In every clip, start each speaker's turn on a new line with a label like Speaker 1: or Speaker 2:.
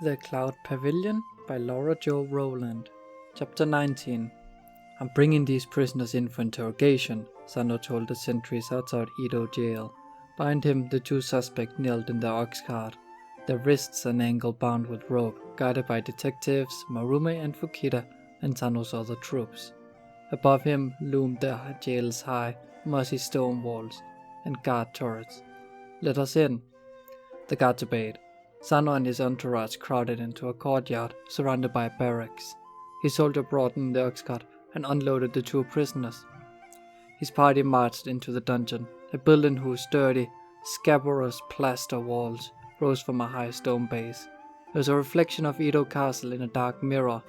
Speaker 1: The Cloud Pavillion by Laura Jo Rowland. Chapter 19. I'm bringing these prisoners in for interrogation, Sano told the sentries outside Edo jail. Behind him, the two suspects knelt in the ox cart, their wrists and ankle bound with rope, guided by detectives Marume and Fukita and Sano's other troops. Above him loomed the jail's high, mossy stone walls and guard turrets. "Let us in." The guards obeyed. Sano and his entourage crowded into a courtyard surrounded by barracks. His soldier brought in the ox cart and unloaded the two prisoners. His party marched into the dungeon, a building whose sturdy, scabrous plaster walls rose from a high stone base. It was a reflection of Edo Castle in a dark mirror,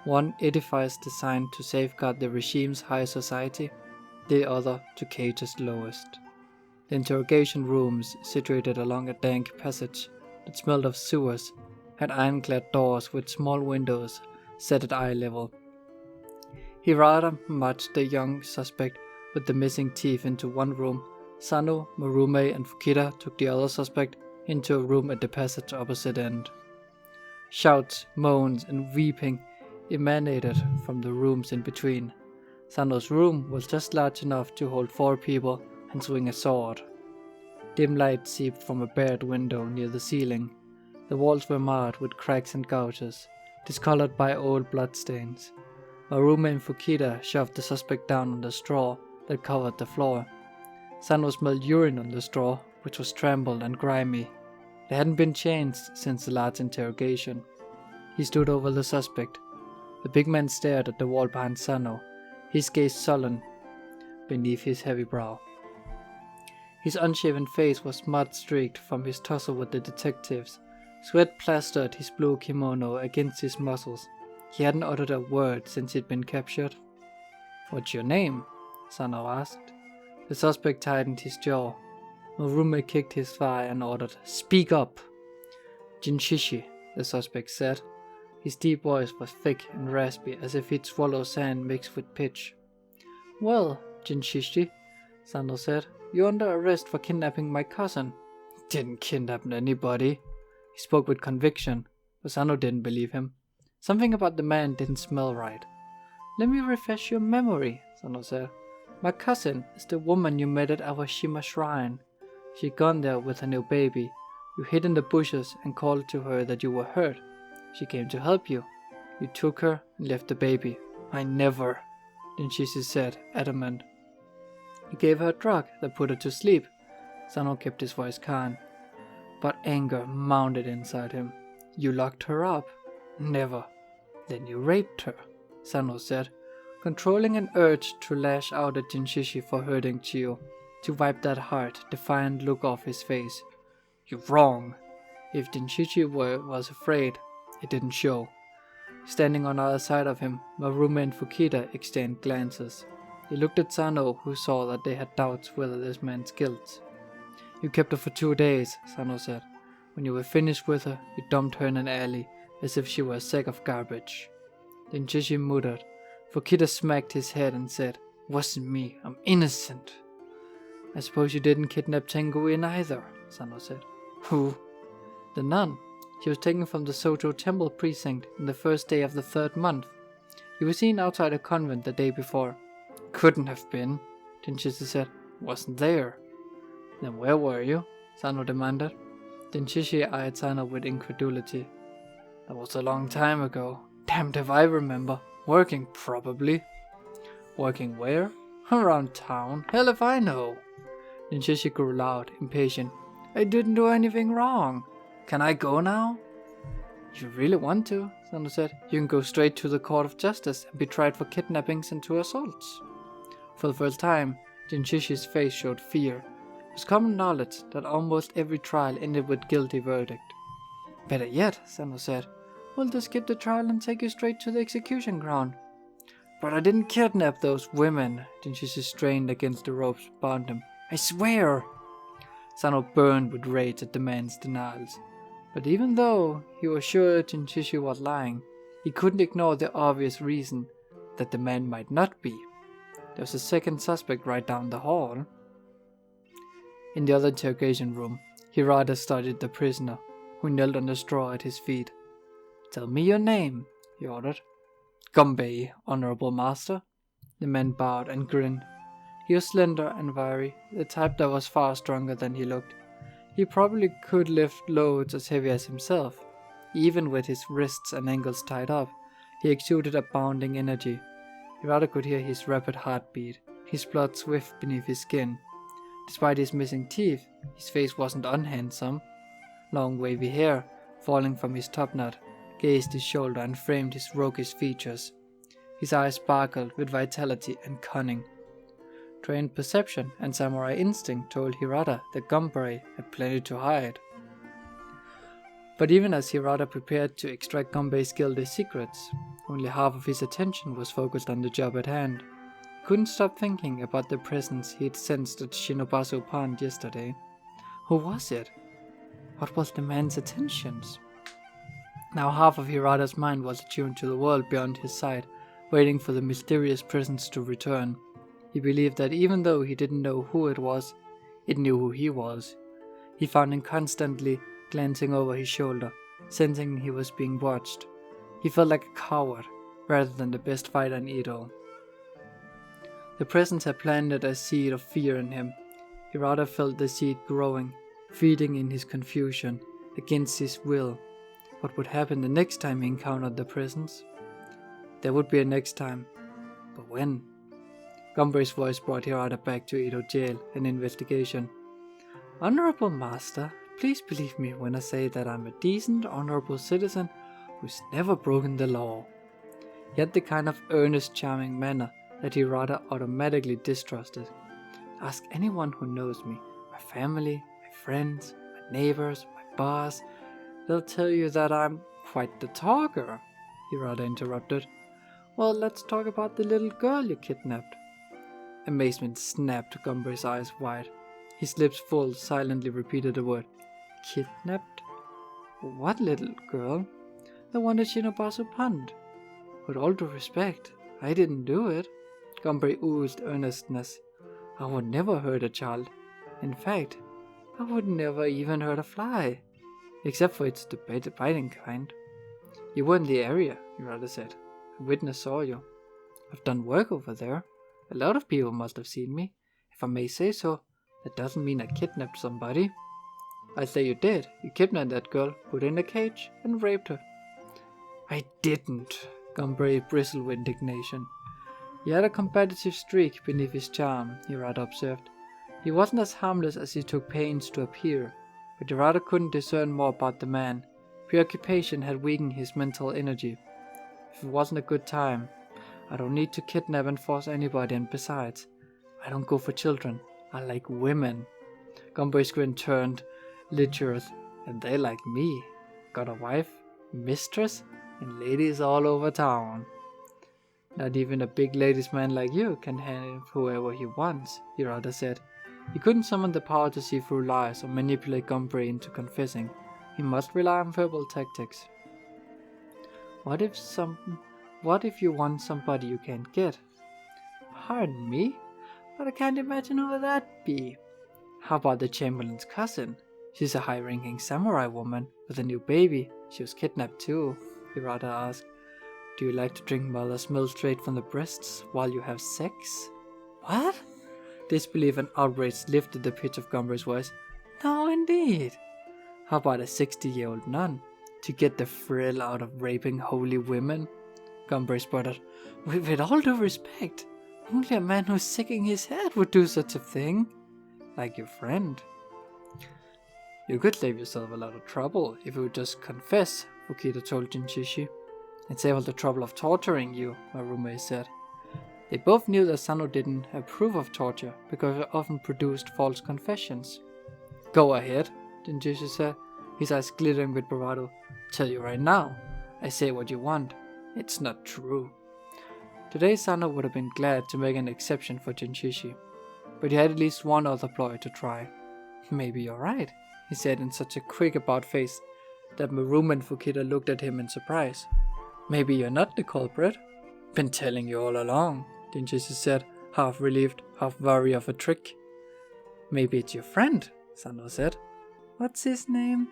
Speaker 1: one edifice designed to safeguard the regime's high society, the other to cage its lowest. The interrogation rooms, situated along a dank passage that smelled of sewers, had ironclad doors with small windows set at eye level. He rather marched the young suspect with the missing teeth into one room. Sano, Marume, and Fukita took the other suspect into a room at the passage opposite end. Shouts, moans, and weeping emanated from the rooms in between. Sano's room was just large enough to hold 4 people and swing a sword. Dim light seeped from a barred window near the ceiling. The walls were marred with cracks and gouges, discolored by old bloodstains. Marume and Fukita shoved the suspect down on the straw that covered the floor. Sano smelled urine on the straw, which was trampled and grimy. It hadn't been changed since the last interrogation. He stood over the suspect. The big man stared at the wall behind Sano, his gaze sullen beneath his heavy brow. His unshaven face was mud-streaked from his tussle with the detectives. Sweat plastered his blue kimono against his muscles. He hadn't uttered a word since he'd been captured. "What's your name?" Sano asked. The suspect tightened his jaw. Marume kicked his thigh and ordered, "Speak up!" "Jinshishi," the suspect said. His deep voice was thick and raspy, as if he'd swallow sand mixed with pitch. "Well, Jinshishi," Sano said, "you're under arrest for kidnapping my cousin." "Didn't kidnap anybody." He spoke with conviction, but Sano didn't believe him. Something about the man didn't smell right. "Let me refresh your memory," Sano said. "My cousin is the woman you met at Awashima Shrine. She'd gone there with her new baby. You hid in the bushes and called to her that you were hurt. She came to help you. You took her and left the baby." "I never," Jinshishi said, adamant. "You gave her a drug that put her to sleep." Sano kept his voice calm, but anger mounted inside him. "You locked her up." "Never." "Then you raped her," Sano said, controlling an urge to lash out at Jinshishi for hurting Chiyo, to wipe that hard, defiant look off his face. "You're wrong." If Jinshishi was afraid, it didn't show. Standing on either side of him, Marume and Fukita exchanged glances. They looked at Sano, who saw that they had doubts whether this man's guilt. "You kept her for 2 days," Sano said. "When you were finished with her, you dumped her in an alley, as if she were a sack of garbage." Then Jinshishi muttered. Fukita smacked his head and said, "Wasn't me, I'm innocent." "I suppose you didn't kidnap Tengu-in either," Sano said. "Who?" "The nun. She was taken from the Sojo temple precinct on the first day of the 3rd month. You were seen outside a convent the day before." "Couldn't have been," Jinshishi said. "Wasn't there." "Then where were you?" Sano demanded. Jinshishi eyed Sano with incredulity. "That was a long time ago. Damned if I remember. Working, probably." "Working where?" "Around town. Hell if I know." Jinshishi grew loud, impatient. "I didn't do anything wrong. Can I go now?" "If you really want to," Sano said, "you can go straight to the Court of Justice and be tried for kidnappings and 2 assaults." For the first time, Jinshishi's face showed fear. It was common knowledge that almost every trial ended with guilty verdict. "Better yet," Sano said, "we'll just skip the trial and take you straight to the execution ground." "But I didn't kidnap those women," Jinshishi strained against the ropes bound him. "I swear!" Sano burned with rage at the man's denials. But even though he was sure Jinshishi was lying, he couldn't ignore the obvious reason that the man might not be. There was a second suspect right down the hall. In the other interrogation room, Hirata studied the prisoner, who knelt on the straw at his feet. Tell me your name, he ordered. Gumbei, honorable master. The man bowed and grinned. He was slender and wiry, the type that was far stronger than he looked. He probably could lift loads as heavy as himself. Even with his wrists and ankles tied up, he exuded abounding energy. Hirata could hear his rapid heartbeat, his blood swift beneath his skin. Despite his missing teeth, his face wasn't unhandsome. Long wavy hair, falling from his topknot, gazed his shoulder and framed his roguish features. His eyes sparkled with vitality and cunning. Trained perception and samurai instinct told Hirata that Gumbei had plenty to hide. But even as Hirata prepared to extract Gumbei's guilty secrets, only half of his attention was focused on the job at hand. He couldn't stop thinking about the presence he had sensed at Shinobasu Pond yesterday. Who was it? What was the man's intentions? Now half of Hirata's mind was attuned to the world beyond his sight, waiting for the mysterious presence to return. He believed that even though he didn't know who it was, it knew who he was. He found him constantly glancing over his shoulder, sensing he was being watched. He felt like a coward, rather than the best fighter in Edo. The presence had planted a seed of fear in him. Hirata felt the seed growing, feeding in his confusion, against his will. What would happen the next time he encountered the presence? There would be a next time, but when? Gumbei's voice brought Hirata back to Edo jail and investigation. Honorable master, please believe me when I say that I'm a decent, honorable citizen who's never broken the law. He had the kind of earnest, charming manner that Hirata automatically distrusted. Ask anyone who knows me, my family, my friends, my neighbors, my boss. They'll tell you that I'm quite the talker, Hirata interrupted. Well, let's talk about the little girl you kidnapped. Amazement snapped Gumbei's eyes wide. His lips full silently repeated the word. Kidnapped? What little girl? The one at Shinobasu Pond. With all due respect, I didn't do it. Gumbei oozed earnestness. I would never hurt a child. In fact, I would never even hurt a fly. Except for its biting kind. You were in the area, Hirata said. A witness saw you. I've done work over there. A lot of people must have seen me. If I may say so, that doesn't mean I kidnapped somebody. I say you did. You kidnapped that girl, put her in a cage, and raped her. I didn't. Gumbei bristled with indignation. He had a competitive streak beneath his charm, Hirata observed. He wasn't as harmless as he took pains to appear, but Hirata couldn't discern more about the man. Preoccupation had weakened his mental energy. If it wasn't a good time, I don't need to kidnap and force anybody, and besides, I don't go for children. I like women. Gumbei's grin turned lecherous. And they like me. Got a wife, mistress, and ladies all over town. Not even a big ladies man like you can have whoever he wants, Hirata said. He couldn't summon the power to see through lies or manipulate Gumbei into confessing. He must rely on verbal tactics. What if you want somebody you can't get? Pardon me, but I can't imagine who that'd be. How about the Chamberlain's cousin? She's a high-ranking samurai woman with a new baby. She was kidnapped too, Hirata asked. Do you like to drink mother's milk straight from the breasts while you have sex? What? Disbelief and outrage lifted the pitch of Gumbei's voice. No, indeed. How about a 60-year-old nun? To get the thrill out of raping holy women? Gumbei sputtered. With all due respect, only a man who's sick in his head would do such a thing. Like your friend. You could save yourself a lot of trouble if you would just confess, Fukita told Jinshishi. And save all the trouble of torturing you, my roommate said. They both knew that Sano didn't approve of torture because it often produced false confessions. Go ahead, Jinshishi said, his eyes glittering with bravado. Tell you right now, I say what you want. It's not true. Today Sano would have been glad to make an exception for Jinshishi, but he had at least one other ploy to try. Maybe you're right, he said in such a quick about face that Maroon and Fukita looked at him in surprise. Maybe you're not the culprit. Been telling you all along, Jinshishi said, half relieved, half wary of a trick. Maybe it's your friend, Sano said. What's his name?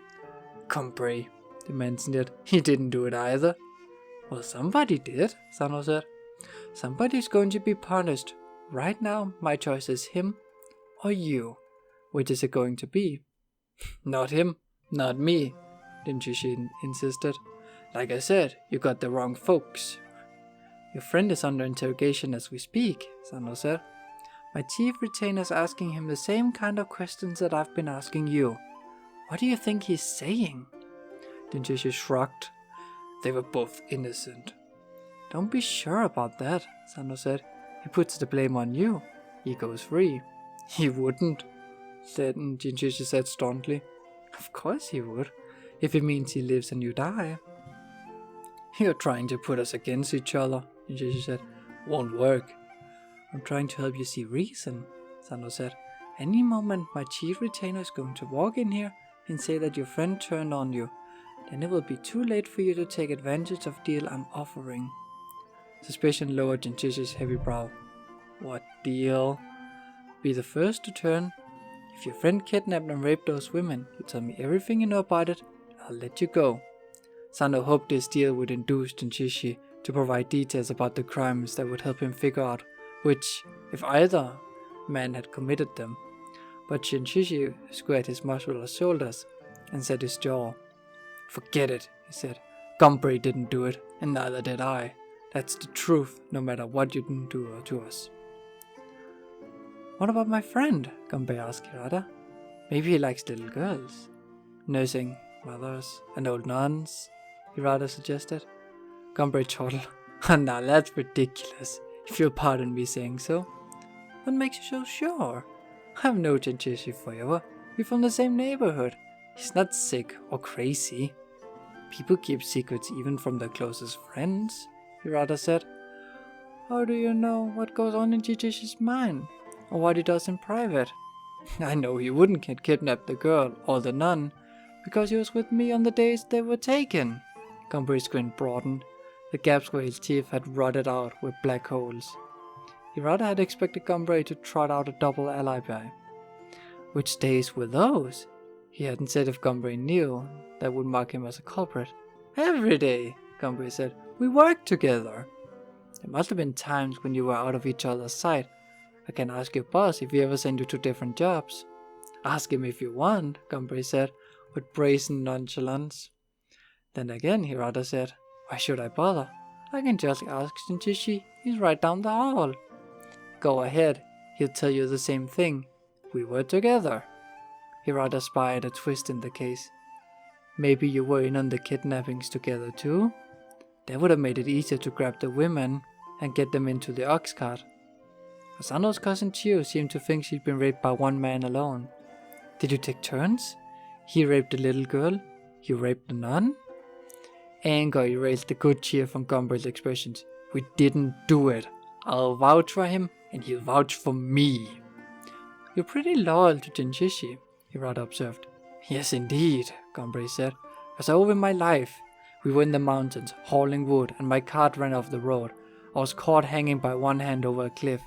Speaker 1: Gumbei. The man sneered. He didn't do it either. Well, somebody did, Sano said. Somebody's going to be punished. Right now, my choice is him or you. Which is it going to be? Not him, not me, Jinchishi insisted. Like I said, you got the wrong folks. Your friend is under interrogation as we speak, Sano said. My chief retainer's asking him the same kind of questions that I've been asking you. What do you think he's saying? Jinchishi shrugged. They were both innocent. Don't be sure about that, Sano said. He puts the blame on you. He goes free. He wouldn't, Jinchishi said staunchly. Of course he would, if it means he lives and you die. You're trying to put us against each other, Jinchishi said. Won't work. I'm trying to help you see reason, Sano said. Any moment my chief retainer is going to walk in here and say that your friend turned on you. Then it will be too late for you to take advantage of the deal I'm offering. Suspicion lowered Jinchishi's heavy brow. What deal? Be the first to turn. If your friend kidnapped and raped those women, you tell me everything you know about it, I'll let you go. Sano hoped this deal would induce Jinchishi to provide details about the crimes that would help him figure out which, if either, man had committed them. But Jinchishi squared his muscular shoulders and set his jaw. Forget it, he said. Gunpei didn't do it, and neither did I. That's the truth, no matter what you can do to us. What about my friend? Gunpei asked Hirata. Maybe he likes little girls. Nursing mothers and old nuns, Hirata suggested. Gunpei chortled. Now that's ridiculous, if you'll pardon me saying so. What makes you so sure? I've known Jinchishi forever. We're from the same neighborhood. He's not sick or crazy. People keep secrets even from their closest friends, Hirata said. How do you know what goes on in Jijishi's mind, or what he does in private? I know he wouldn't kidnap the girl or the nun, because he was with me on the days they were taken. Gunpei's grin broadened. The gaps where his teeth had rotted out were black holes. Hirata had expected Gunpei to trot out a double alibi. Which days were those? He hadn't said if Gunpei knew. That would mark him as a culprit. Every day, Gunpei said. We worked together. There must have been times when you were out of each other's sight. I can ask your boss if he ever sent you to different jobs. Ask him if you want, Gunpei said, with brazen nonchalance. Then again, Hirata said, why should I bother? I can just ask Jinchishi. He's right down the hall. Go ahead. He'll tell you the same thing. We were together. Hirata spied a twist in the case. Maybe you were in on the kidnappings together too? That would have made it easier to grab the women and get them into the ox cart. Asano's cousin Chiyo seemed to think she'd been raped by one man alone. Did you take turns? He raped the little girl. You raped the nun? Anger erased the good cheer from Gunpei's expressions. We didn't do it. I'll vouch for him, and he'll vouch for me. You're pretty loyal to Jinchishi, Hirata observed. Yes, indeed, Gunpei said. As over my life, we were in the mountains, hauling wood, and my cart ran off the road. I was caught hanging by one hand over a cliff.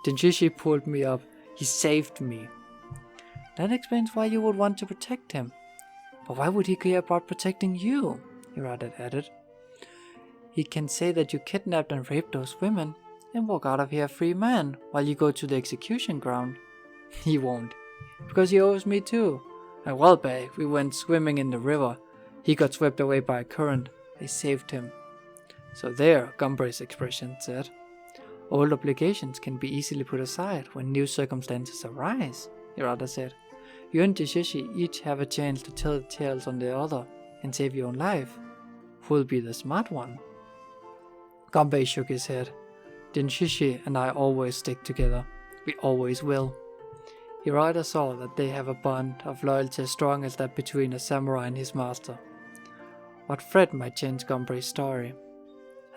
Speaker 1: Jinchishi pulled me up. He saved me. That explains why you would want to protect him. But why would he care about protecting you? Hirata added. He can say that you kidnapped and raped those women and walk out of here a free man while you go to the execution ground. He won't, because he owes me too. A while back, we went swimming in the river. He got swept away by a current. I saved him. So there, Gunpei's expression said. Old obligations can be easily put aside when new circumstances arise, Hirata said. You and Jinchishi each have a chance to tell the tales on the other and save your own life. Who'll be the smart one? Gunpei shook his head. Jinchishi and I always stick together. We always will. Hirata saw that they have a bond of loyalty as strong as that between a samurai and his master. What threat might change Gunpei's story?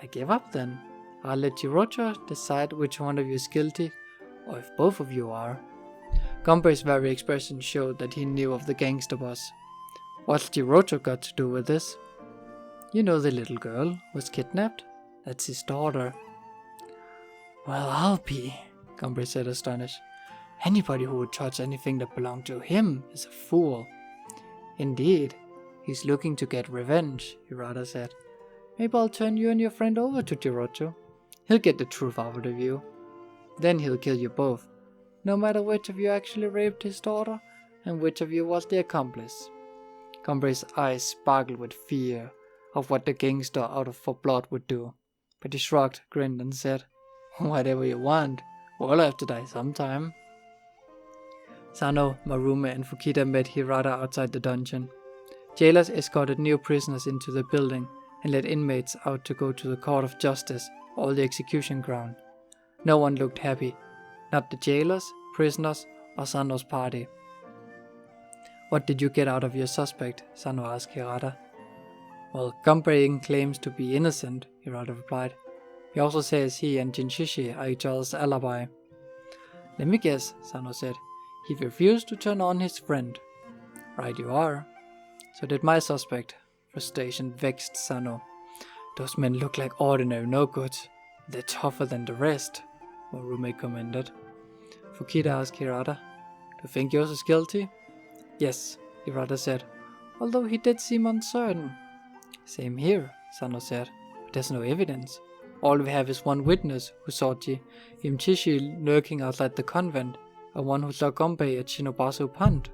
Speaker 1: I give up then. I'll let Jirocho decide which one of you is guilty, or if both of you are. Gunpei's very expression showed that he knew of the gangster boss. What's Jirocho got to do with this? You know the little girl was kidnapped? That's his daughter. Well, I'll be, Gunpei said astonished. Anybody who would touch anything that belonged to him is a fool. Indeed, He's looking to get revenge, Hirata said. Maybe I'll turn you and your friend over to Jirocho. He'll get the truth out of you. Then he'll kill you both, no matter which of you actually raped his daughter and which of you was the accomplice. Gombri's eyes sparkled with fear of what the gangster out of for blood would do, but he shrugged, grinned and said, Whatever you want, we'll have to die sometime. Sano, Marume and Fukita met Hirata outside the dungeon. Jailers escorted new prisoners into the building and let inmates out to go to the court of justice or the execution ground. No one looked happy, not the jailers, prisoners, or Sano's party. What did you get out of your suspect? Sano asked Hirata. Well, Gunbreaking claims to be innocent, Hirata replied. He also says he and Jinshishi are each other's alibi. Let me guess, Sano said. He refused to turn on his friend. Right you are. So did my suspect. Frustration vexed Sano. Those men look like ordinary no-goods. They're tougher than the rest, Marume commented. Fukita asked Hirata, Do you think yours is guilty? Yes, Hirata said, although he did seem uncertain. Same here, Sano said, but there's no evidence. All we have is one witness who saw Yamchishi lurking outside the convent, and one who saw Gonbei at Shinobasu Pond.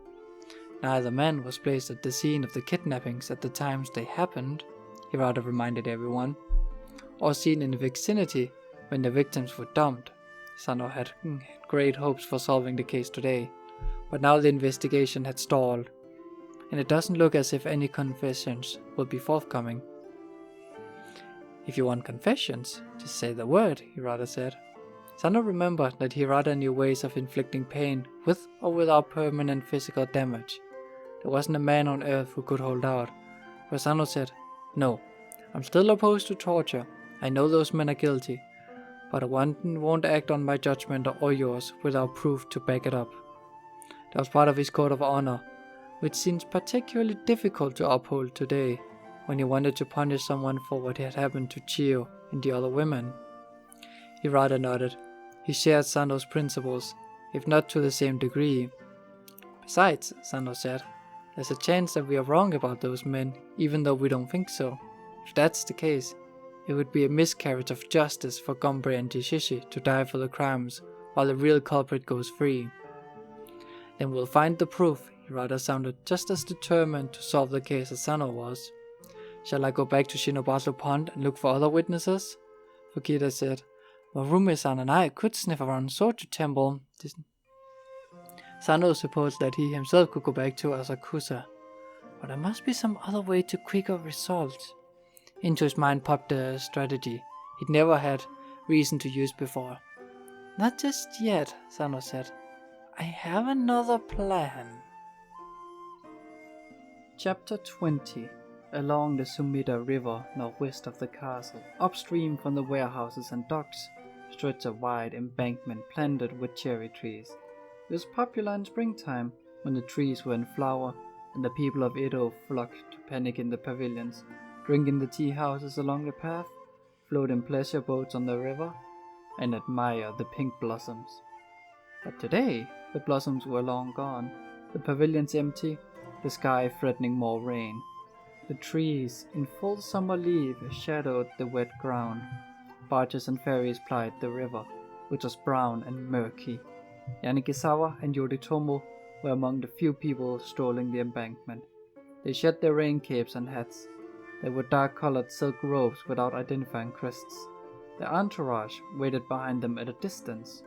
Speaker 1: Neither man was placed at the scene of the kidnappings at the times they happened, Hirata reminded everyone, or seen in the vicinity when the victims were dumped. Sano had great hopes for solving the case today, but now the investigation had stalled, and it doesn't look as if any confessions will be forthcoming. If you want confessions, just say the word, Hirata said. Sano remembered that Hirata knew ways of inflicting pain with or without permanent physical damage. There wasn't a man on earth who could hold out, but Sano said, No, I'm still opposed to torture. I know those men are guilty, but I won't act on my judgment or yours without proof to back it up. That was part of his code of honor, which seems particularly difficult to uphold today, when he wanted to punish someone for what had happened to Chio and the other women. Hirata nodded. He shared Sano's principles, if not to the same degree. Besides, Sano said, there's a chance that we are wrong about those men, even though we don't think so. If that's the case, it would be a miscarriage of justice for Gonbei and Jishishi to die for the crimes, while the real culprit goes free. Then we'll find the proof. Hirata sounded just as determined to solve the case as Sano was. Shall I go back to Shinobasu Pond and look for other witnesses? Fukita said. Marume-san and I could sniff around Soju Temple. Sano supposed that he himself could go back to Asakusa, but there must be some other way to quicker results. Into his mind popped a strategy he'd never had reason to use before. Not just yet, Sano said. I have another plan. Chapter 20. Along the Sumida River northwest of the castle, upstream from the warehouses and docks, stretched a wide embankment planted with cherry trees. It was popular in springtime, when the trees were in flower, and the people of Edo flocked to picnic in the pavilions, drink in the tea houses along the path, float in pleasure boats on the river, and admire the pink blossoms. But today, the blossoms were long gone, the pavilions empty, the sky threatening more rain. The trees, in full summer leaf, shadowed the wet ground. Barges and ferries plied the river, which was brown and murky. Yanikisawa and Yoritomo were among the few people strolling the embankment. They shed their rain capes and hats. They wore dark-colored silk robes without identifying crests. Their entourage waited behind them at a distance.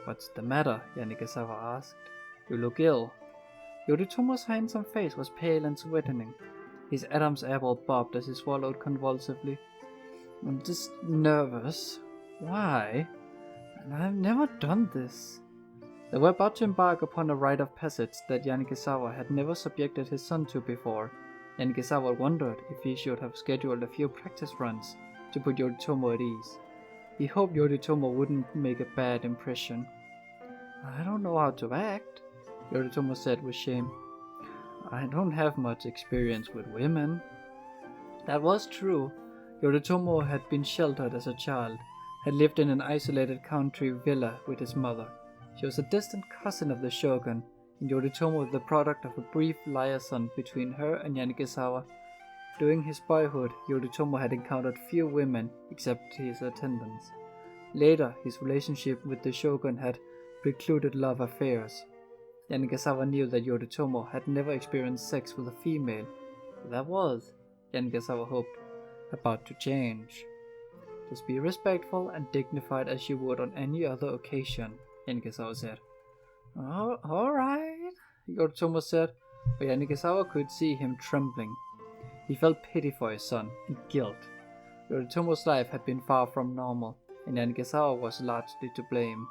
Speaker 1: What's the matter? Yanikisawa asked. You look ill. Yoritomo's handsome face was pale and sweating. His Adam's apple bobbed as he swallowed convulsively. I'm just nervous. Why? And I've never done this. They were about to embark upon a rite of passage that Yanikisawa had never subjected his son to before. Yanikisawa wondered if he should have scheduled a few practice runs to put Yoritomo at ease. He hoped Yoritomo wouldn't make a bad impression. I don't know how to act, Yoritomo said with shame. I don't have much experience with women. That was true. Yoritomo had been sheltered as a child, had lived in an isolated country villa with his mother. She was a distant cousin of the shogun, and Yoritomo the product of a brief liaison between her and Yanagisawa. During his boyhood, Yoritomo had encountered few women except his attendants. Later, his relationship with the shogun had precluded love affairs. Yanagisawa knew that Yoritomo had never experienced sex with a female. That was, Yanagisawa hoped, about to change. Just be respectful and dignified as you would on any other occasion, Yanagisawa said. Oh, alright, Yoritomo said, but Yanagisawa could see him trembling. He felt pity for his son and guilt. Yoritomo's life had been far from normal, and Yanagisawa was largely to blame.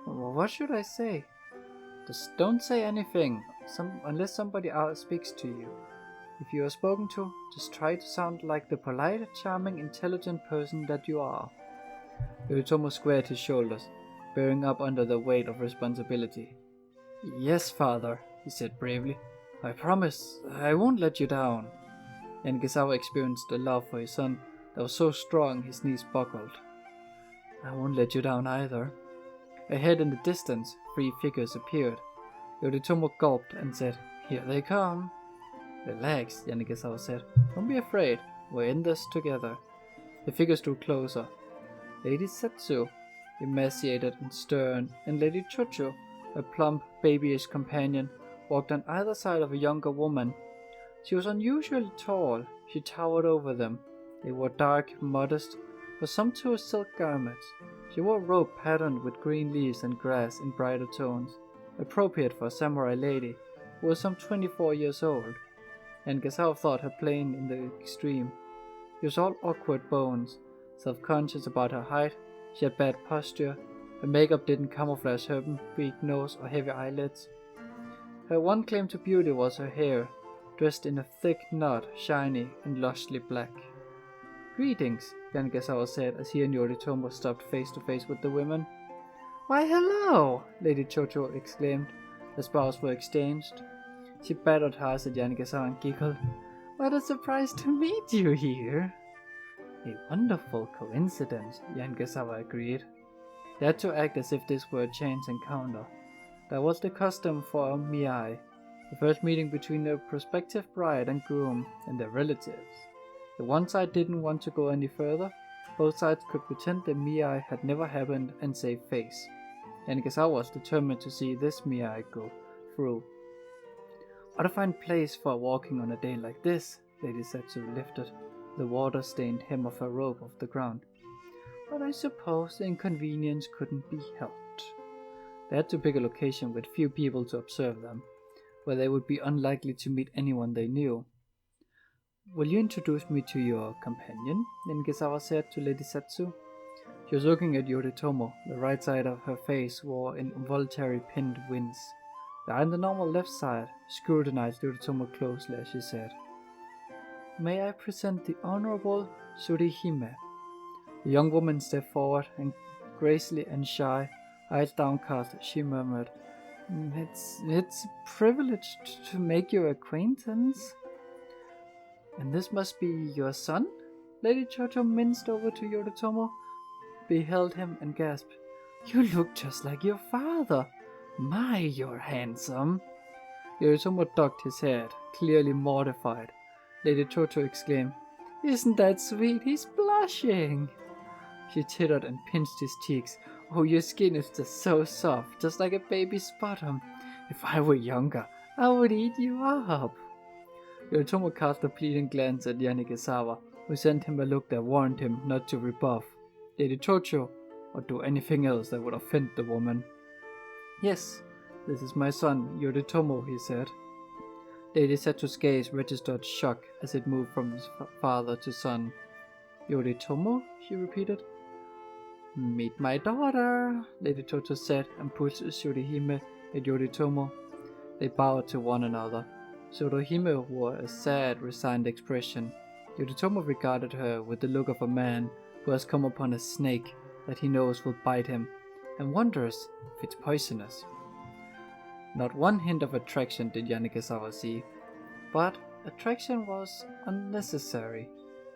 Speaker 1: What should I say? Just don't say anything, unless somebody else speaks to you. If you are spoken to, just try to sound like the polite, charming, intelligent person that you are. Yoritomo squared his shoulders, bearing up under the weight of responsibility. Yes, father, he said bravely. I promise, I won't let you down. Yanagisawa experienced a love for his son that was so strong his knees buckled. I won't let you down either. Ahead in the distance, 3 figures appeared. Yoritomo gulped and said, Here they come. Relax, Yanagisawa said. Don't be afraid. We're in this together. The figures drew closer. Lady Setsu, emaciated and stern, and Lady Chocho, a plump, babyish companion, walked on either side of a younger woman. She was unusually tall. She towered over them. They wore dark, modest, but sumptuous silk garments. She wore a robe patterned with green leaves and grass in brighter tones, appropriate for a samurai lady who was some 24 years old. And Yanagisawa thought her plain in the extreme. She was all awkward bones, self-conscious about her height. She had bad posture. Her makeup didn't camouflage her big nose or heavy eyelids. Her one claim to beauty was her hair, dressed in a thick knot, shiny and lushly black. Greetings, Yanagisawa said as he and Yoritomo stopped face to face with the women. Why, hello, Lady Chocho exclaimed, as bows were exchanged. She batted her eyes at Yanagisawa and giggled. What a surprise to meet you here. A wonderful coincidence, Yanagisawa agreed. They had to act as if this were a chance encounter. That was the custom for a miai, the first meeting between a prospective bride and groom and their relatives. If one side didn't want to go any further, both sides could pretend the miai had never happened and save face. Yanagisawa was determined to see this miai go through. What a fine place for walking on a day like this, Lady Setsu lifted the water-stained hem of her robe off the ground. But I suppose the inconvenience couldn't be helped. They had to pick a location with few people to observe them, where they would be unlikely to meet anyone they knew. Will you introduce me to your companion? Yanagisawa said to Lady Setsu. She was looking at Yoritomo. The right side of her face wore involuntary pinned wince. The eye on the normal left side scrutinized Yoritomo closely as she said, May I present the Honorable Tsurihime? The young woman stepped forward and gracefully and shy, eyes downcast, she murmured, It's a privilege to make your acquaintance. And this must be your son? Lady Chocho minced over to Yoritomo, beheld him and gasped, You look just like your father. My, you're handsome. Yoritomo ducked his head, clearly mortified. Lady Chocho exclaimed, Isn't that sweet? He's blushing. She tittered and pinched his cheeks. Oh, your skin is just so soft, just like a baby's bottom. If I were younger, I would eat you up. Yoritomo cast a pleading glance at Yanagisawa, who sent him a look that warned him not to rebuff Lady Chocho or do anything else that would offend the woman. Yes, this is my son, Yoritomo, he said. Lady Setsu's gaze registered shock as it moved from his father to son. Yoritomo? She repeated. Meet my daughter, Lady Chocho said and pushed Tsurihime at Yoritomo. They bowed to one another. Tsurihime wore a sad, resigned expression. Yoritomo regarded her with the look of a man who has come upon a snake that he knows will bite him, and wonders if it's poisonous. Not one hint of attraction did Yanagisawa see, but attraction was unnecessary.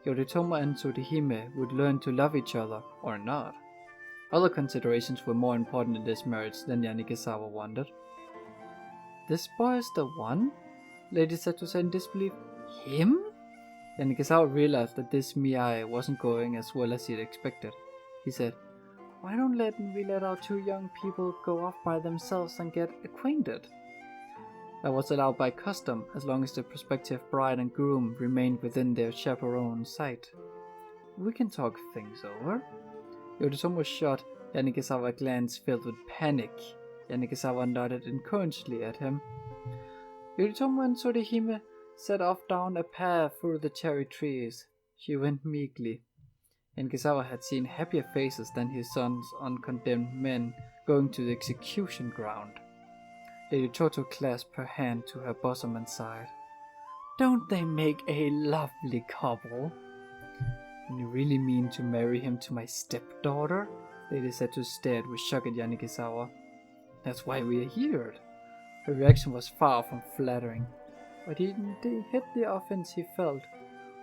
Speaker 1: Yoritomo and Tsurihime would learn to love each other, or not. Other considerations were more important in this marriage than Yanagisawa wondered. This boy is the one? Lady Setsu said in disbelief. Him? Yanagisawa realized that this Miyai wasn't going as well as he'd expected. He said, why don't we let our two young people go off by themselves and get acquainted? That was allowed by custom, as long as the prospective bride and groom remained within their chaperone's sight. We can talk things over. Yoritomo shot Yanagisawa a glance filled with panic. Yanagisawa nodded encouragingly at him. Yoritomo and Tsurihime set off down a path through the cherry trees. She went meekly. Yanagisawa had seen happier faces than his son's uncondemned men going to the execution ground. Lady Toto clasped her hand to her bosom and sighed. Don't they make a lovely couple? And you really mean to marry him to my stepdaughter? Lady Setsu stared with shock at Yanagisawa. That's why we are here. Her reaction was far from flattering, but he hid the offense he felt.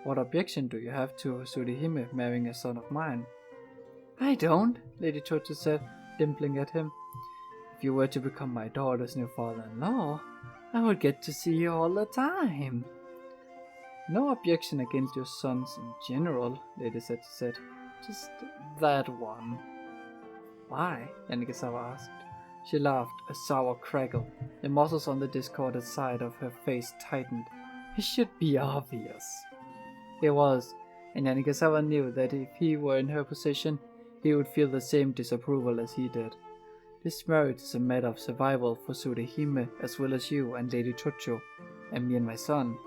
Speaker 1: What objection do you have to Tsurihime marrying a son of mine? I don't, Lady Toto said, dimpling at him. If you were to become my daughter's new father-in-law, I would get to see you all the time. No objection against your sons in general, Lady Setsu said. Just that one. Why? Yanagisawa asked. She laughed, a sour crackle. The muscles on the discordant side of her face tightened. It should be obvious. It was, and Yanagisawa knew that if he were in her position, he would feel the same disapproval as he did. This marriage is a matter of survival for Tsurihime as well as you and Lady Chocho, and me and my son.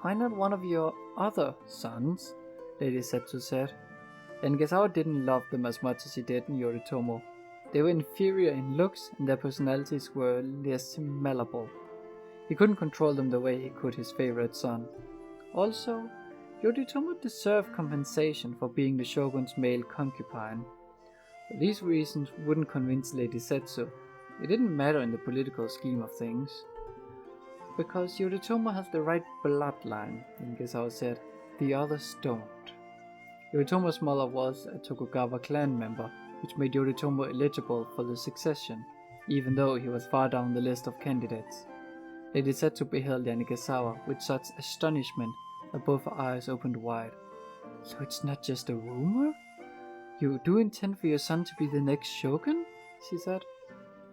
Speaker 1: Why not one of your other sons? Lady Setsu said. Yanagisawa didn't love them as much as he did in Yoritomo. They were inferior in looks and their personalities were less malleable. He couldn't control them the way he could his favorite son. Also, Yoritomo deserved compensation for being the shogun's male concubine. But these reasons wouldn't convince Lady Setsu. It didn't matter in the political scheme of things. Because Yoritomo has the right bloodline, Yanagisawa said. The others don't. Yoritomo's mother was a Tokugawa clan member, which made Yoritomo eligible for the succession, even though he was far down the list of candidates. Lady Setsu beheld Yanagisawa with such astonishment that both her eyes opened wide. So it's not just a rumor? You do intend for your son to be the next shogun? She said.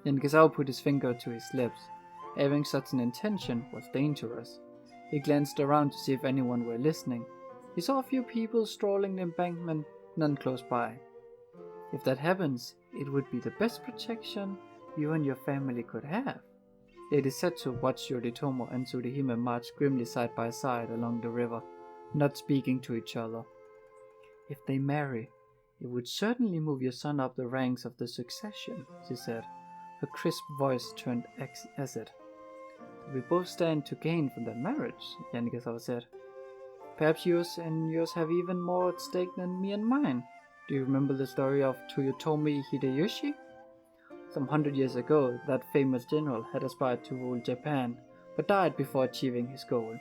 Speaker 1: Yanagisawa put his finger to his lips. Having such an intention was dangerous. He glanced around to see if anyone were listening. He saw a few people strolling the embankment, none close by. If that happens, it would be the best protection you and your family could have. Lady Setsu watched Yoritomo and Tsurihime march grimly side by side along the river, not speaking to each other. If they marry, it would certainly move your son up the ranks of the succession, she said. Her crisp voice turned acid. We both stand to gain from that marriage, Yanagisawa said. Perhaps yours have even more at stake than me and mine. Do you remember the story of Toyotomi Hideyoshi? Some 100 years ago, that famous general had aspired to rule Japan, but died before achieving his goal.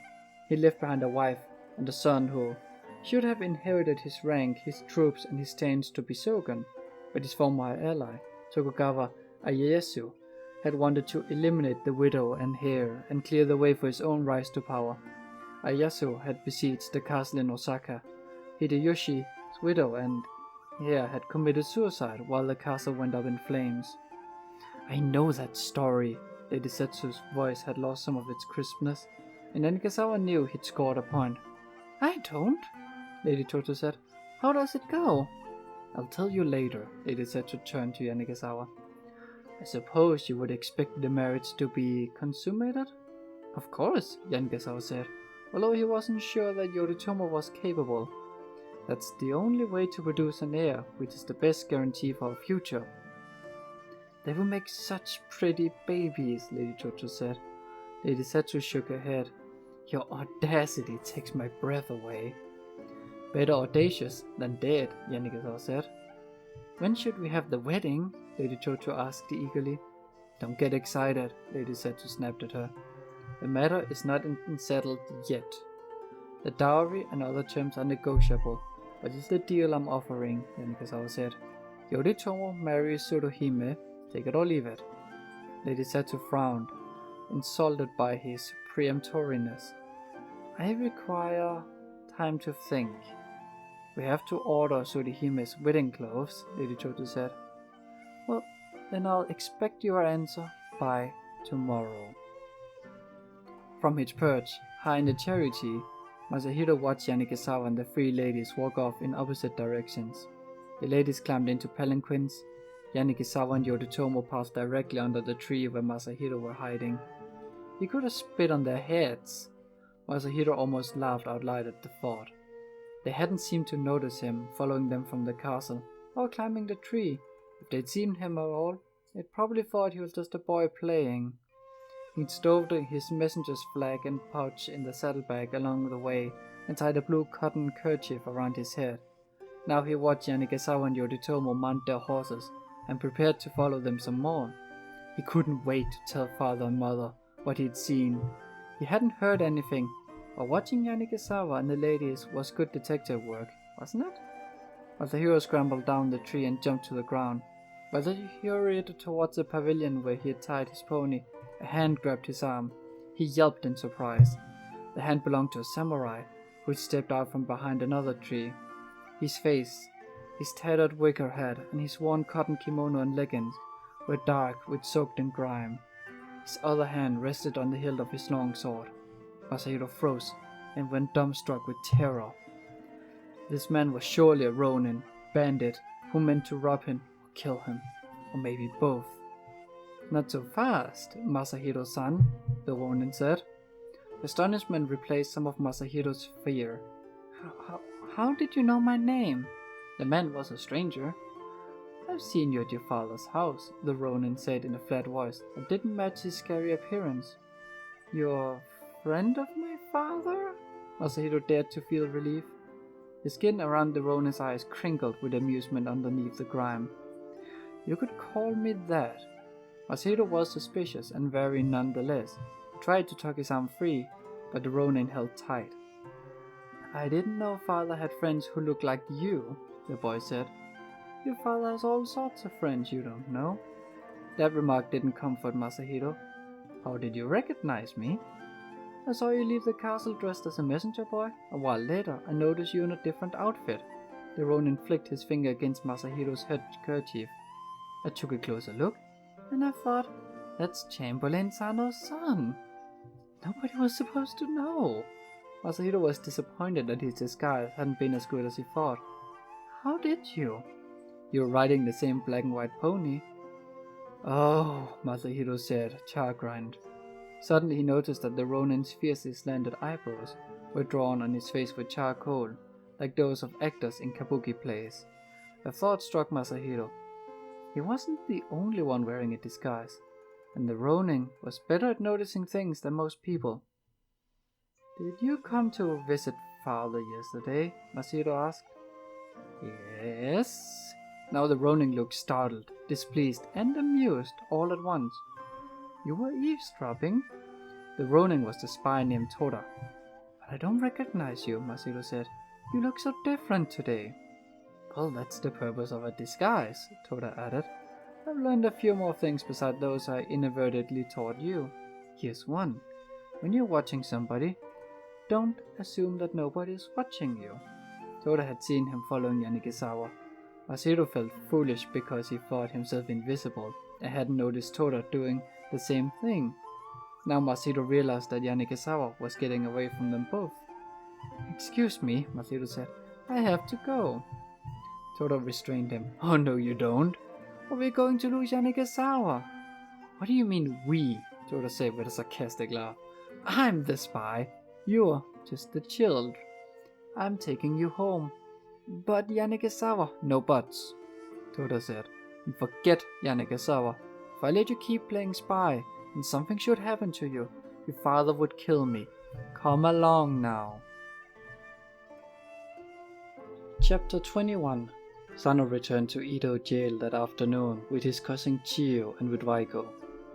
Speaker 1: He left behind a wife and a son who should have inherited his rank, his troops, and his stance to be shogun, but his former ally, Tokugawa Ieyasu, had wanted to eliminate the widow and heir and clear the way for his own rise to power. Ieyasu had besieged the castle in Osaka. Hideyoshi's widow and heir had committed suicide while the castle went up in flames. I know that story. Lady Setsu's voice had lost some of its crispness, and Yanagisawa knew he'd scored a point. I don't, Lady Toto said. How does it go? I'll tell you later, Lady Setsu turned to Yanagisawa. I suppose you would expect the marriage to be consummated? Of course, Yanagisawa said, although he wasn't sure that Yoritomo was capable. That's the only way to produce an heir, which is the best guarantee for our future. They will make such pretty babies, Lady Toto said. Lady Setsu shook her head. Your audacity takes my breath away. Better audacious than dead, Yanagisawa said. When should we have the wedding? Lady Toto asked eagerly. Don't get excited, Lady Setsu snapped at her. The matter is not settled yet. The dowry and other terms are negotiable, but it's the deal I'm offering, Yanagisawa said. Yoritomo marries Tsuruhime, take it or leave it. Lady Setsu frowned. insulted by his peremptoriness. I require time to think. We have to order Tsuruhime's wedding clothes, Lady Choto said. Well, then I'll expect your answer by tomorrow. From his perch, high in the cherry tree, Masahiro watched Yanagisawa and the three ladies walk off in opposite directions. The ladies climbed into palanquins. Yanagisawa and Yodotomo passed directly under the tree where Masahiro were hiding. He could have spit on their heads. Masahiro almost laughed out loud at the thought. They hadn't seemed to notice him following them from the castle or climbing the tree. If they'd seen him at all, they'd probably thought he was just a boy playing. He'd stowed his messenger's flag and pouch in the saddlebag along the way and tied a blue cotton kerchief around his head. Now he watched Yanagisawa and Yodotomo mount their horses and prepared to follow them some more. He couldn't wait to tell father and mother what he'd seen. He hadn't heard anything, but watching Yanagisawa and the ladies was good detective work, wasn't it? Masahiro scrambled down the tree and jumped to the ground. As he hurried towards the pavilion where he had tied his pony, a hand grabbed his arm. He yelped in surprise. The hand belonged to a samurai, who had stepped out from behind another tree. His face, his tattered wicker hat, and his worn cotton kimono and leggings were dark with soaked in grime. His other hand rested on the hilt of his long sword. Masahiro froze and went dumbstruck with terror. This man was surely a ronin, bandit, who meant to rob him or kill him, or maybe both. Not so fast, Masahiro-san, the ronin said. Astonishment replaced some of Masahiro's fear. How did you know my name? The man was a stranger. I've seen you at your father's house, the ronin said in a flat voice that didn't match his scary appearance. You're a friend of my father? Masahiro dared to feel relief. The skin around the ronin's eyes crinkled with amusement underneath the grime. You could call me that. Masahiro was suspicious and wary nonetheless. He tried to tuck his arm free, but the ronin held tight. I didn't know father had friends who looked like you, the boy said. Your father has all sorts of friends you don't know. That remark didn't comfort Masahiro. How did you recognize me? I saw you leave the castle dressed as a messenger boy. A while later, I noticed you in a different outfit. The ronin flicked his finger against Masahiro's head kerchief. I took a closer look, and I thought, that's Chamberlain Sano's son. Nobody was supposed to know. Masahiro was disappointed that his disguise hadn't been as good as he thought. How did you? You were riding the same black and white pony. Oh, Masahiro said, chagrined. Suddenly he noticed that the ronin's fiercely slanted eyebrows were drawn on his face with charcoal, like those of actors in kabuki plays. A thought struck Masahiro. He wasn't the only one wearing a disguise, and the ronin was better at noticing things than most people. Did you come to visit father yesterday? Masahiro asked. Yes. Now the ronin looked startled, displeased, and amused all at once. You were eavesdropping? The ronin was the spy named Toda. But I don't recognize you, Masahiro said. You look so different today. Well, that's the purpose of a disguise, Toda added. I've learned a few more things besides those I inadvertently taught you. Here's one. When you're watching somebody, don't assume that nobody is watching you. Toda had seen him following Yanagisawa. Masahiro felt foolish because he thought himself invisible and hadn't noticed Toda doing the same thing. Now Masahiro realized that Yanagisawa was getting away from them both. Excuse me, Masahiro said. I have to go. Toda restrained him. Oh no you don't. Or we're going to lose Yanagisawa. What do you mean we? Toda said with a sarcastic laugh. I'm the spy. You're just the child. I'm taking you home. But Yanagisawa. No buts, Toda said. And forget Yanagisawa. If I let you keep playing spy, and something should happen to you, your father would kill me. Come along now. Chapter 21. Sano returned to Edo jail that afternoon with his cousin Chiyo and with Waiko.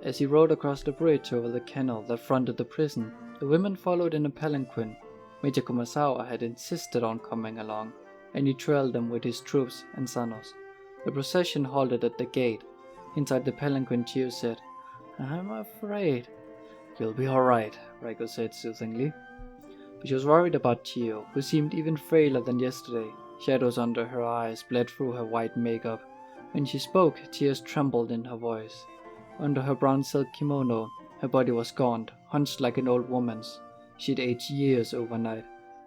Speaker 1: As he rode across the bridge over the canal that fronted the prison, the women followed in a palanquin. Major Kumasawa had insisted on coming along, and he trailed them with his troops and Sano's. The procession halted at the gate. Inside the palanquin, Chiyo said, I'm afraid You'll be alright, Raiko said soothingly. But she was worried about Chio, who seemed even frailer than yesterday. Shadows under her eyes bled through her white makeup. When she spoke, tears trembled in her voice. Under her brown silk kimono, her body was gaunt, hunched like an old woman's. She'd aged years overnight.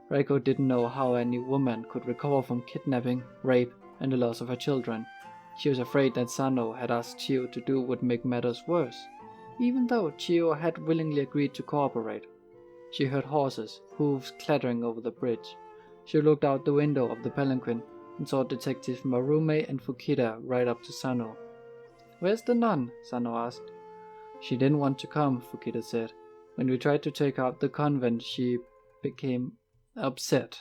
Speaker 1: Raiko didn't know how any woman could recover from kidnapping, rape, and the loss of her children. She was afraid that Sano had asked Chio to do would make matters worse, even though Chio had willingly agreed to cooperate. She heard horses, hooves clattering over the bridge. She looked out the window of the palanquin and saw Detective Marume and Fukida ride up to Sano. "Where's the nun?" Sano asked. "She didn't want to come," Fukida said. "When we tried to take out the convent, she became upset."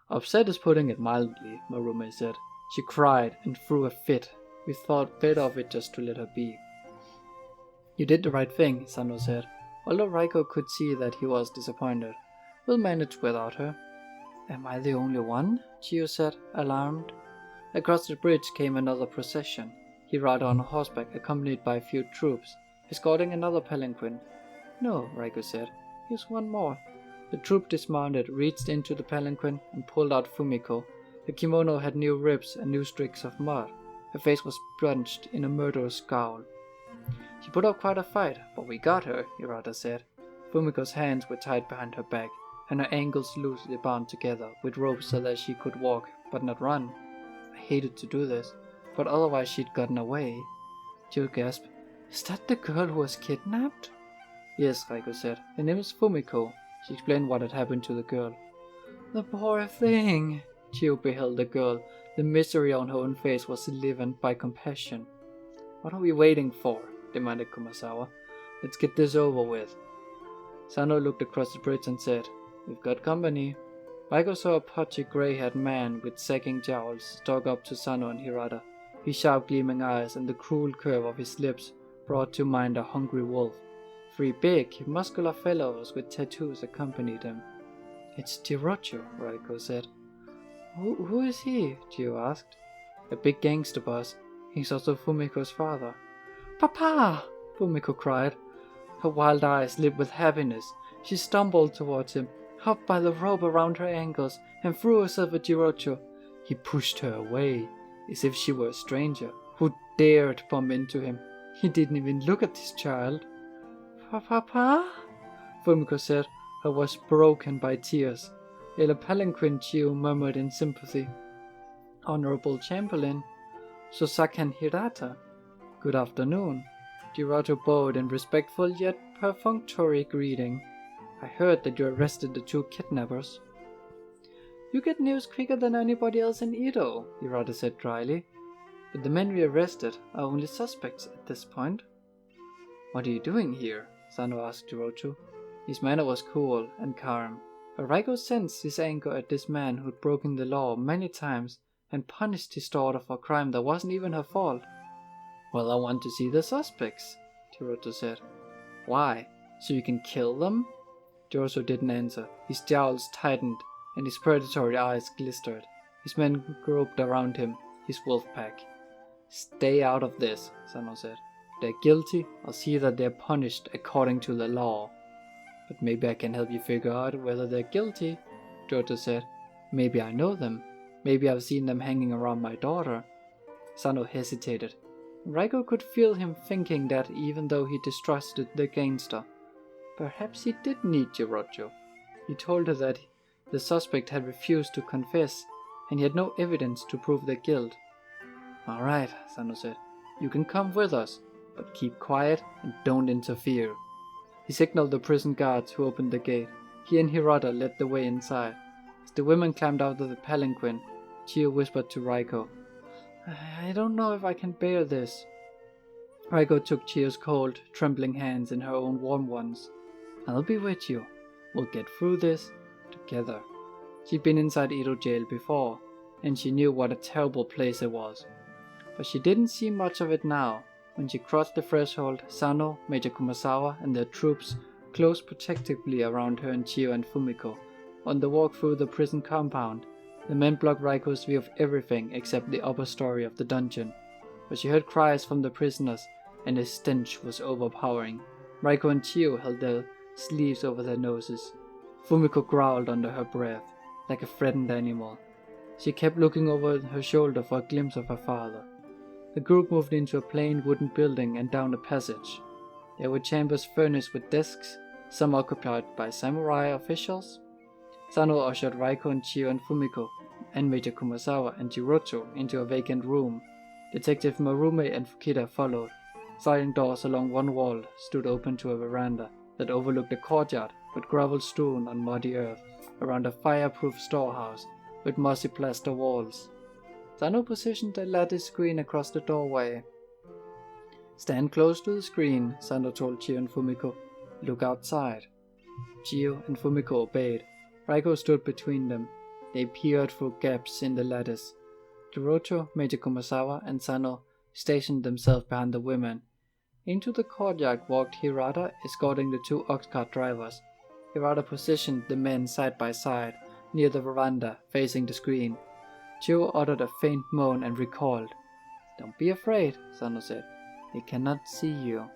Speaker 1: "Upset is putting it mildly," Marume said. "She cried and threw a fit. We thought better of it just to let her be." "You did the right thing," Sano said, although Raiko could see that he was disappointed. "We'll manage without her." "Am I the only one?" Chio said, alarmed. Across the bridge came another procession. He rode on horseback, accompanied by a few troops, escorting another palanquin. "No," Raiko said. "Here's one more." The troop dismounted, reached into the palanquin, and pulled out Fumiko. Her kimono had new ribs and new streaks of mud. Her face was plunged in a murderous scowl. "She put up quite a fight, but we got her," Hirata said. Fumiko's hands were tied behind her back, and her ankles loosely bound together with ropes so that she could walk, but not run. "I hated to do this, but otherwise she'd gotten away." Jill gasped. "Is that the girl who was kidnapped?" "Yes," Raiko said. "Her name is Fumiko." She explained what had happened to the girl. "The poor thing." Chio beheld the girl. The misery on her own face was enlivened by compassion. "What are we waiting for?" demanded Kumasawa. "Let's get this over with." Sano looked across the bridge and said, "We've got company." Raiko saw a pudgy grey-haired man with sagging jowls stalk up to Sano and Hirata. His sharp gleaming eyes and the cruel curve of his lips brought to mind a hungry wolf. 3 big, muscular fellows with tattoos accompanied him. "It's Jirocho," Raiko said. Who is he?" Chio asked. "A big gangster boss. He's also Fumiko's father." "Papa!" Fumiko cried. Her wild eyes lit with happiness. She stumbled towards him, hopped by the rope around her ankles, and threw herself at Jirocho. He pushed her away, as if she were a stranger. Who dared bump into him? He didn't even look at his child. "Papa?" Fumiko said, her voice broken by tears. In a palanquin, Chio murmured in sympathy. "Honorable Chamberlain, Sosakan Hirata. Good afternoon." Jirocho bowed in respectful yet perfunctory greeting. "I heard that you arrested the 2 kidnappers." "You get news quicker than anybody else in Edo," Hirata said dryly. "But the men we arrested are only suspects at this point." "What are you doing here?" Sano asked Jirocho. His manner was cool and calm, but Raiko sensed his anger at this man who'd broken the law many times and punished his daughter for a crime that wasn't even her fault. "Well, I want to see the suspects," Jirocho said. "Why? So you can kill them?" Jirocho didn't answer. His jowls tightened and his predatory eyes glistered. His men groped around him, his wolf pack. "Stay out of this," Sano said. "If they're guilty, I'll see that they're punished according to the law." "But maybe I can help you figure out whether they're guilty," Jirocho said. "Maybe I know them. Maybe I've seen them hanging around my daughter." Sano hesitated. Raiko could feel him thinking that even though he distrusted the gangster, perhaps he did need Jirocho. He told her that the suspect had refused to confess, and he had no evidence to prove their guilt. "All right," Sano said. "You can come with us, but keep quiet and don't interfere." He signaled the prison guards who opened the gate. He and Hirata led the way inside. As the women climbed out of the palanquin, Chio whispered to Raiko, "I don't know if I can bear this." Raiko took Chio's cold, trembling hands in her own warm ones. "I'll be with you. We'll get through this together." She'd been inside Edo jail before, and she knew what a terrible place it was. But she didn't see much of it now. When she crossed the threshold, Sano, Major Kumasawa, and their troops closed protectively around her and Chio and Fumiko. On the walk through the prison compound, the men blocked Raiko's view of everything except the upper story of the dungeon. But she heard cries from the prisoners, and the stench was overpowering. Raiko and Chiyo held their sleeves over their noses. Fumiko growled under her breath, like a frightened animal. She kept looking over her shoulder for a glimpse of her father. The group moved into a plain wooden building and down a passage. There were chambers furnished with desks, some occupied by samurai officials. Sano ushered Raiko and Chiyo and Fumiko, and Major Kumasawa and Jiroto into a vacant room. Detective Marume and Fukita followed. Sliding doors along one wall stood open to a veranda that overlooked a courtyard with gravel strewn on muddy earth around a fireproof storehouse with mossy plaster walls. Sano positioned a lattice screen across the doorway. "Stand close to the screen," Sano told Chiyo and Fumiko. "Look outside." Chiyo and Fumiko obeyed. Raiko stood between them. They peered through gaps in the lattice. Jiroto, Major Kumasawa, and Sano stationed themselves behind the women. Into the courtyard walked Hirata, escorting the two ox cart drivers. Hirata positioned the men side by side, near the veranda, facing the screen. Chiyo uttered a faint moan and recoiled. "Don't be afraid," Sano said. "They cannot see you."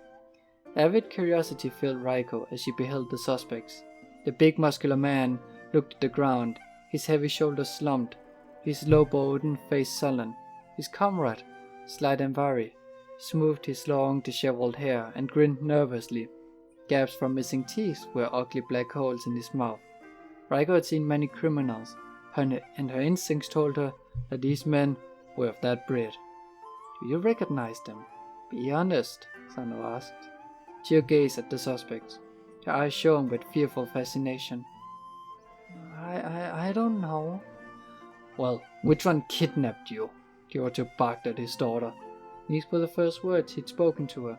Speaker 1: Avid curiosity filled Raiko as she beheld the suspects. The big muscular man looked at the ground, his heavy shoulders slumped, his low-bowed face sullen. His comrade, slight and wiry, smoothed his long disheveled hair and grinned nervously. Gaps from missing teeth were ugly black holes in his mouth. Raiko had seen many criminals, and her instincts told her that these men were of that breed. "Do you recognize them? Be honest," Sano asked. Chiyo gazed at the suspects, her eyes shone with fearful fascination. I don't know." "Well, which one kidnapped you?" Kyoto barked at his daughter. These were the first words he'd spoken to her.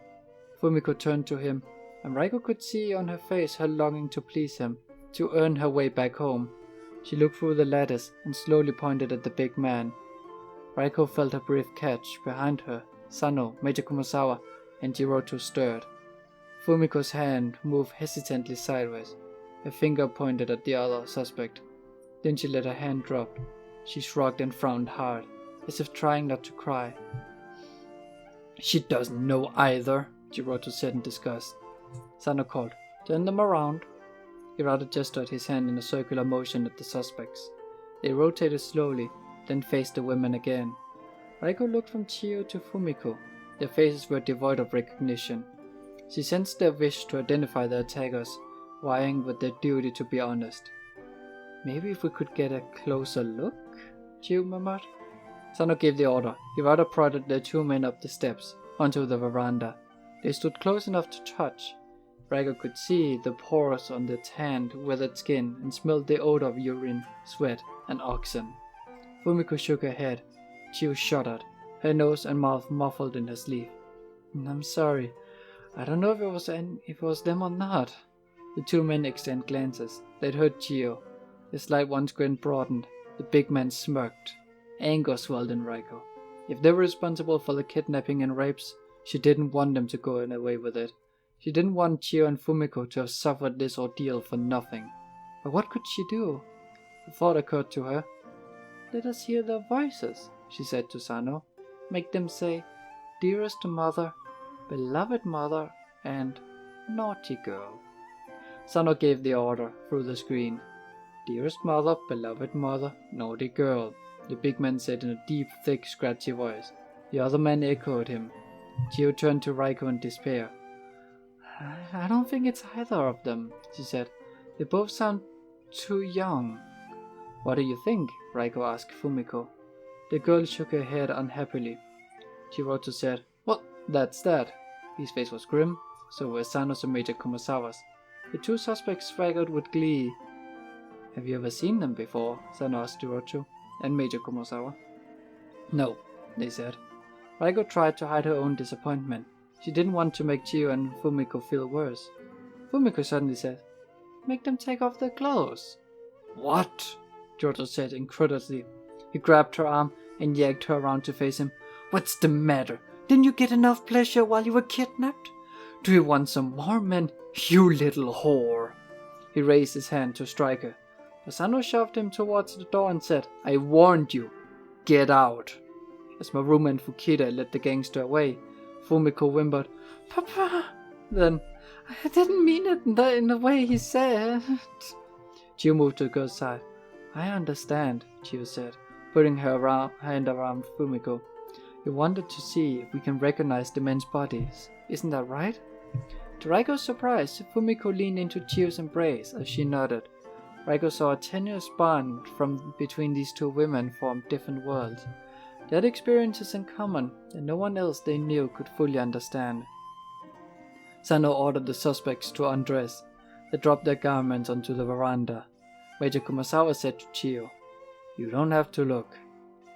Speaker 1: Fumiko turned to him, and Raiko could see on her face her longing to please him, to earn her way back home. She looked through the lattice and slowly pointed at the big man. Raiko felt her breath catch. Behind her, Sano, Major Kumasawa, and Jiroto stirred. Fumiko's hand moved hesitantly sideways. Her finger pointed at the other suspect. Then she let her hand drop. She shrugged and frowned hard, as if trying not to cry. "She doesn't know either," Jiroto said in disgust. Sano called, "Turn them around." Hirata gestured his hand in a circular motion at the suspects. They rotated slowly, then faced the women again. Raiko looked from Chiyo to Fumiko. Their faces were devoid of recognition. She sensed their wish to identify the attackers, vying with their duty to be honest. "Maybe if we could get a closer look?" Chiyo murmured. Sano gave the order. Hirata prodded the two men up the steps, onto the veranda. They stood close enough to touch. Raiko could see the pores on the tanned, weathered skin and smelled the odor of urine, sweat, and oxen. Fumiko shook her head. Chiyo shuddered, her nose and mouth muffled in her sleeve. "I'm sorry. I don't know if it was them or not." The two men exchanged glances. They'd heard Chiyo. The slight one's grin broadened. The big man smirked. Anger swelled in Raiko. If they were responsible for the kidnapping and rapes, she didn't want them to go away with it. She didn't want Chiyo and Fumiko to have suffered this ordeal for nothing. But what could she do? A thought occurred to her. "Let us hear their voices," she said to Sano. "Make them say, 'Dearest mother,' 'Beloved mother,' and 'Naughty girl.'" Sano gave the order through the screen. "Dearest mother, beloved mother, naughty girl," the big man said in a deep, thick, scratchy voice. The other men echoed him. Chiyo turned to Raiko in despair. "I don't think it's either of them," she said. "They both sound too young." "What do you think?" Raiko asked Fumiko. The girl shook her head unhappily. Jiroto said, "Well, that's that." His face was grim, so were Sano's and Major Kumasawa's. The two suspects swaggered with glee. "Have you ever seen them before?" Sano asked Jiroto and Major Kumasawa. "No," they said. Raiko tried to hide her own disappointment. She didn't want to make Chiyo and Fumiko feel worse. Fumiko suddenly said, "Make them take off their clothes." "What?" Jiroto said incredulously. He grabbed her arm and yanked her around to face him. "What's the matter? Didn't you get enough pleasure while you were kidnapped? Do you want some more men, you little whore?" He raised his hand to strike her. Sano shoved him towards the door and said, "I warned you. Get out." As Marume and Fukita led the gangster away, Fumiko whimpered, "Papa." Then, I didn't mean it in the way he said. Chiyo moved to the girl's side. I understand, Chiyo said, putting her hand around Fumiko. You wanted to see if we can recognize the men's bodies, isn't that right? To Raiko's surprise, Fumiko leaned into Chiyo's embrace as she nodded. Raiko saw a tenuous bond from between these two women formed different worlds. They had experiences in common that no one else they knew could fully understand. Sano ordered the suspects to undress. They dropped their garments onto the veranda. Major Kumasawa said to Chiyo, You don't have to look.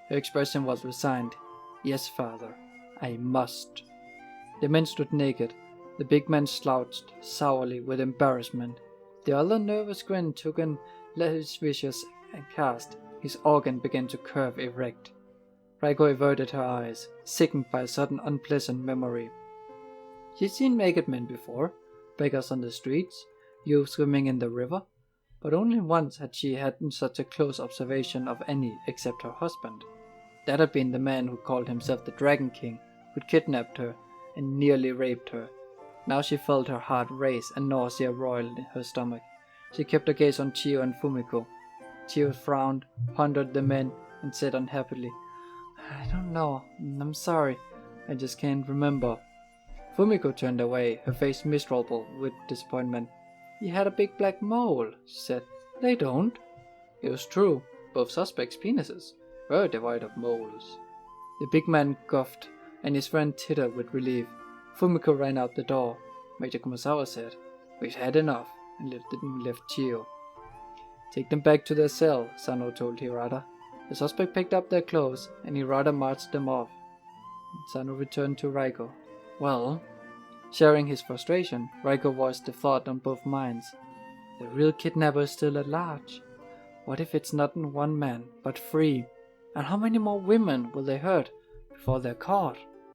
Speaker 1: Her expression was resigned. Yes, father, I must. The men stood naked. The big man slouched sourly with embarrassment. The other nervous grin took an lascivious cast. His organ began to curve erect. Raiko averted her eyes, sickened by a sudden unpleasant memory. She'd seen naked men before, beggars on the streets, youths swimming in the river, but only once had she had such a close observation of any except her husband. That had been the man who called himself the Dragon King, who'd kidnapped her and nearly raped her. Now she felt her heart race and nausea roil in her stomach. She kept her gaze on Chiyo and Fumiko. Chiyo frowned, pondered the men, and said unhappily, I don't know, I'm sorry, I just can't remember. Fumiko turned away, her face miserable with disappointment. He had a big black mole, she said. They don't. It was true, both suspects' penises were devoid of moles. The big man coughed, and his friend tittered with relief. Fumiko ran out the door. Major Kumasawa said, We've had enough, and left Chiyo. Take them back to their cell, Sano told Hirata. The suspect picked up their clothes, and Hirata marched them off. Sano returned to Raiko. Well, sharing his frustration, Raiko voiced the thought on both minds. The real kidnapper is still at large. What if it's not one man, but 3? And how many more women will they hurt before they're caught?